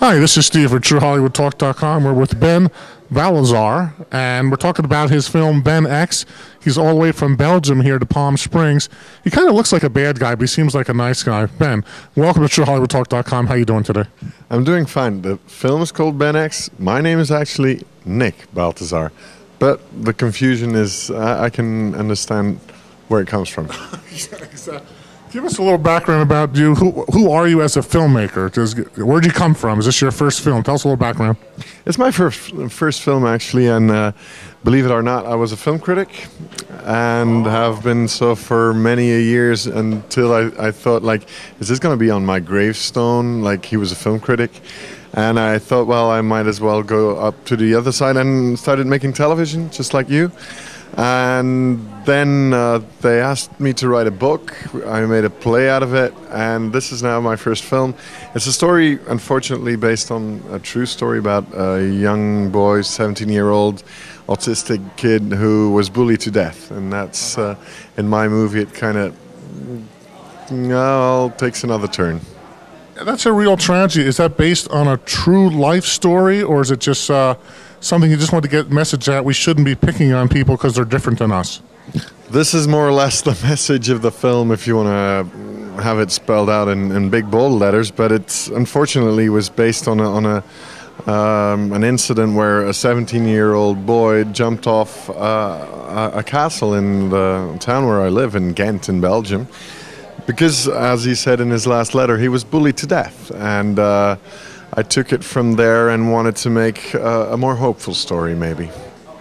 Hi, this is Steve for TrueHollywoodTalk.com. We're with Ben Balthazar, and we're talking about his film Ben X. He's all the way from Belgium here to Palm Springs. He kind of looks like a bad guy, but he seems like a nice guy. Ben, welcome to TrueHollywoodTalk.com. How you doing today? I'm doing fine. The film is called Ben X. My name is actually Nic Balthazar, but the confusion is I can understand where it comes from. Exactly. Give us a little background about you. Who are you as a filmmaker? Where'd you come from? Is this your first film? Tell us a little background. It's my first film, actually, and believe it or not, I was a film critic and have been so for many years until I thought, like, is this going to be on my gravestone? Like, he was a film critic. And I thought, well, I might as well go up to the other side and started making television, just like you. And then they asked me to write a book. I made a play out of it, and this is now my first film. It's a story, unfortunately, based on a true story about a young boy, 17-year-old autistic kid who was bullied to death. And that's, in my movie, it kind of takes another turn. That's a real tragedy. Is that based on a true life story, or is it just something you just want to get message out? We shouldn't be picking on people because they're different than us. This is more or less the message of the film, if you want to have it spelled out in big bold letters. But it's unfortunately was based on an incident where a 17-year-old boy jumped off a castle in the town where I live, in Ghent, in Belgium. Because, as he said in his last letter, he was bullied to death. And I took it from there and wanted to make a more hopeful story, maybe.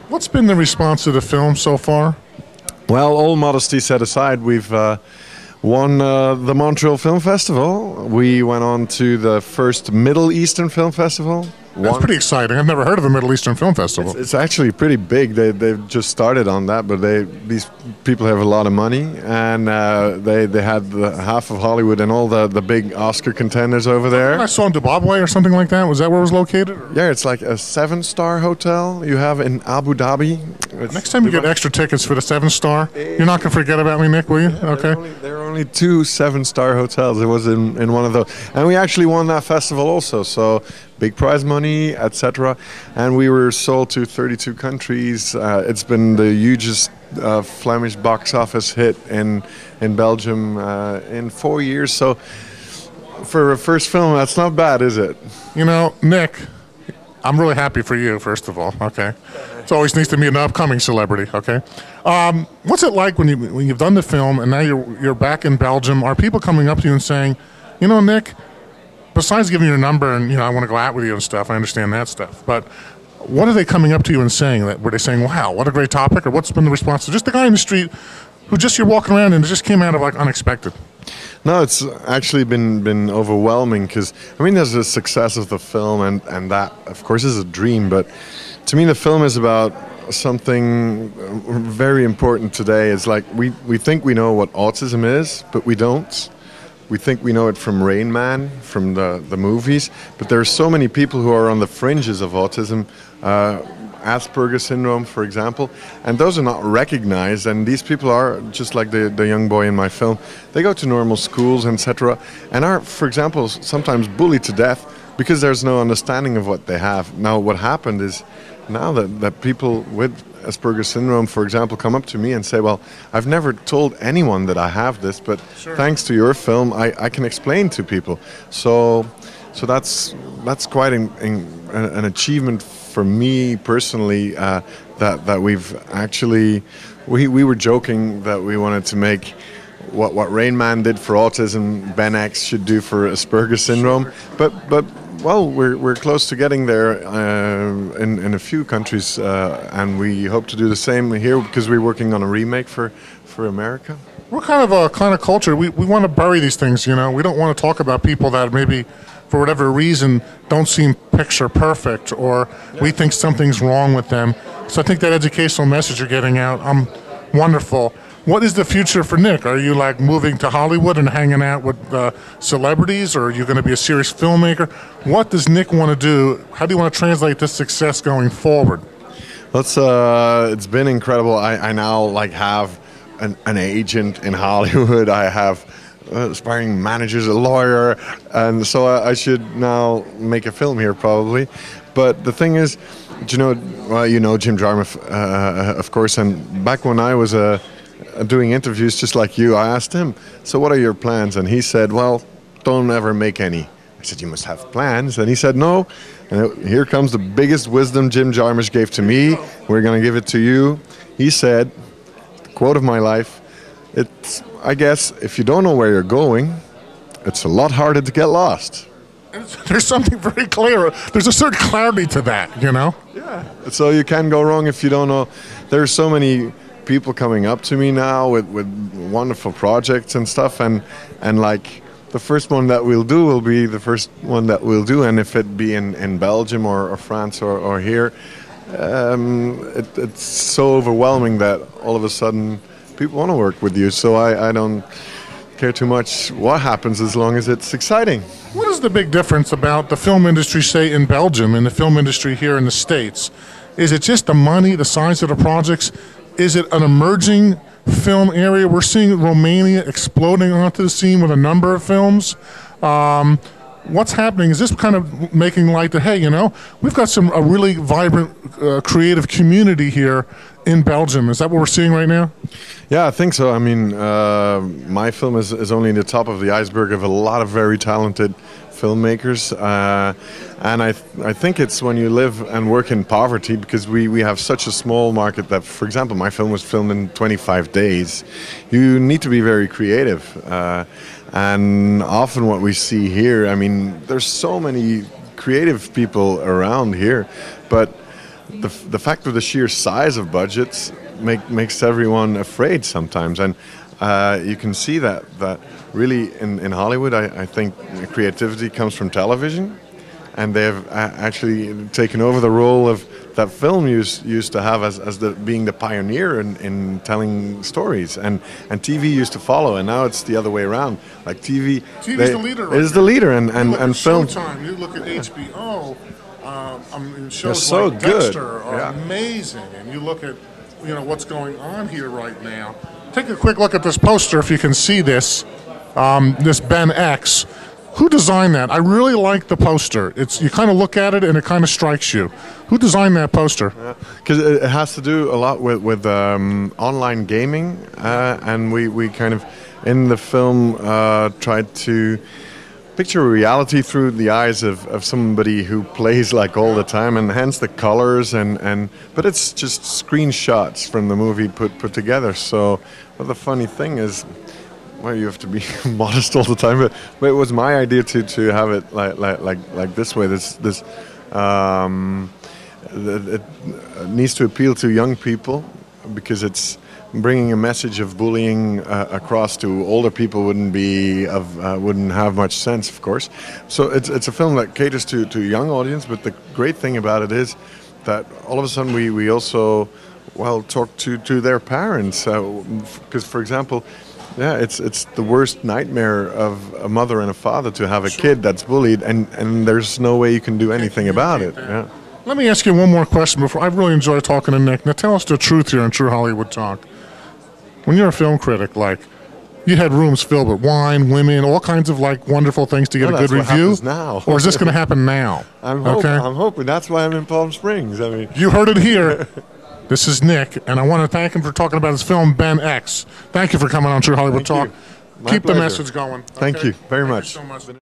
What's been the response to the film so far? Well, all modesty set aside, we've won the Montreal Film Festival. We went on to the first Middle Eastern Film Festival. That's pretty exciting. I've never heard of the Middle Eastern Film Festival. It's actually pretty big. They've just started on that, but these people have a lot of money, and they had half of Hollywood and all the big Oscar contenders over there. I saw in Zimbabwe or something like that. Was that where it was located? Yeah, it's like a 7-star hotel you have in Abu Dhabi. Next time you get extra tickets for the 7-star, you're not going to forget about me, Nick, will you? Yeah, okay. There are only 2 7-star hotels. It was in one of those. And we actually won that festival also, so big prize money, etc. And we were sold to 32 countries. It's been the hugest Flemish box office hit in Belgium in 4 years. So for a first film, that's not bad, is it? You know, Nick, I'm really happy for you, first of all, okay? It's always nice to meet an upcoming celebrity, okay? What's it like when you've done the film and now you're back in Belgium? Are people coming up to you and saying, you know, Nick, besides giving you your number and, you know, I want to go out with you and stuff, I understand that stuff, but what are they coming up to you and saying? Were they saying, wow, what a great topic? Or what's been the response to just the guy in the street who just you're walking around and it just came out of like unexpected? No, it's actually been overwhelming because, I mean, there's the success of the film and that, of course, is a dream, but to me the film is about something very important today. It's like we think we know what autism is, but we don't. We think we know it from Rain Man, from the movies, but there are so many people who are on the fringes of autism, Asperger's syndrome, for example, and those are not recognized, and these people are, just like the young boy in my film, they go to normal schools, etc., and are, for example, sometimes bullied to death because there's no understanding of what they have. Now, what happened is, now that people with Asperger's syndrome, for example, come up to me and say, well, I've never told anyone that I have this, but thanks to your film, I can explain to people. So that's quite an achievement for me personally, that we've actually, we were joking that we wanted to make what Rain Man did for autism, Ben X should do for Asperger's syndrome, but well, we're close to getting there in a few countries, and we hope to do the same here because we're working on a remake for America. We're kind of culture. We want to bury these things, you know. We don't want to talk about people that maybe, for whatever reason, don't seem picture perfect, or we think something's wrong with them. So I think that educational message you're getting out, wonderful. What is the future for Nick? Are you like moving to Hollywood and hanging out with celebrities, or are you going to be a serious filmmaker? What does Nick want to do? How do you want to translate this success going forward? It's been incredible. I now like have an agent in Hollywood. I have aspiring managers, a lawyer, and so I should now make a film here probably. But the thing is, well, Jim Jarmusch, of course, and back when I was doing interviews just like you, I asked him, so what are your plans? And he said, well, don't ever make any. I said, you must have plans. And he said, no. And here comes the biggest wisdom Jim Jarmusch gave to me. We're going to give it to you. He said, the quote of my life, it's, I guess, if you don't know where you're going, it's a lot harder to get lost. There's something very clear. There's a certain clarity to that, Yeah. So you can go wrong if you don't know. There's so many people coming up to me now with wonderful projects and stuff, and like the first one that we'll do will be the first one that we'll do, and if it be in Belgium or France or here, it's so overwhelming that all of a sudden people want to work with you. So I don't care too much what happens as long as it's exciting. What is the big difference about the film industry, say, in Belgium and the film industry here in the States? Is it just the money, the size of the projects? Is it an emerging film area? We're seeing Romania exploding onto the scene with a number of films. What's happening? Is this kind of making light that, hey, we've got a really vibrant, creative community here in Belgium? Is that what we're seeing right now? Yeah, I think so. I mean, my film is only the top of the iceberg of a lot of very talented filmmakers, and I think it's when you live and work in poverty, because we have such a small market that, for example, my film was filmed in 25 days. You need to be very creative, and often what we see here, I mean, there's so many creative people around here, but the fact of the sheer size of budgets makes everyone afraid sometimes, and you can see that really in Hollywood, I think creativity comes from television, and they have actually taken over the role of that film used to have as being the pioneer in telling stories, and TV used to follow, and now it's the other way around. Like TV is the leader. Is the leader, and film. Showtime. You look at HBO. Shows so like good. Dexter are amazing, and you look at what's going on here right now. Take a quick look at this poster if you can see this. This Ben X. Who designed that? I really like the poster. You kind of look at it and it kind of strikes you. Who designed that poster? Because it has to do a lot with online gaming, and we kind of in the film tried to picture reality through the eyes of somebody who plays like all the time, and hence the colors but it's just screenshots from the movie put together. So, but the funny thing is, well, you have to be modest all the time, but it was my idea to have it like this way. It needs to appeal to young people, because it's bringing a message of bullying across to older people wouldn't have much sense, of course. So it's a film that caters to a young audience, but the great thing about it is that all of a sudden we also talk to their parents, because for example, it's the worst nightmare of a mother and a father to have a kid that's bullied, and there's no way you can do anything about it. Yeah. Let me ask you one more question before. I really enjoy talking to Nic. Now tell us the truth here in True Hollywood Talk. When you're a film critic, you had rooms filled with wine, women, all kinds of wonderful things to get a good review. That's what happens now. Or is this going to happen now? I'm hoping. That's why I'm in Palm Springs. I mean, you heard it here. This is Nic, and I want to thank him for talking about his film Ben X. Thank you for coming on True Hollywood Talk. Keep the message going. Thank you very much. Thank you so much.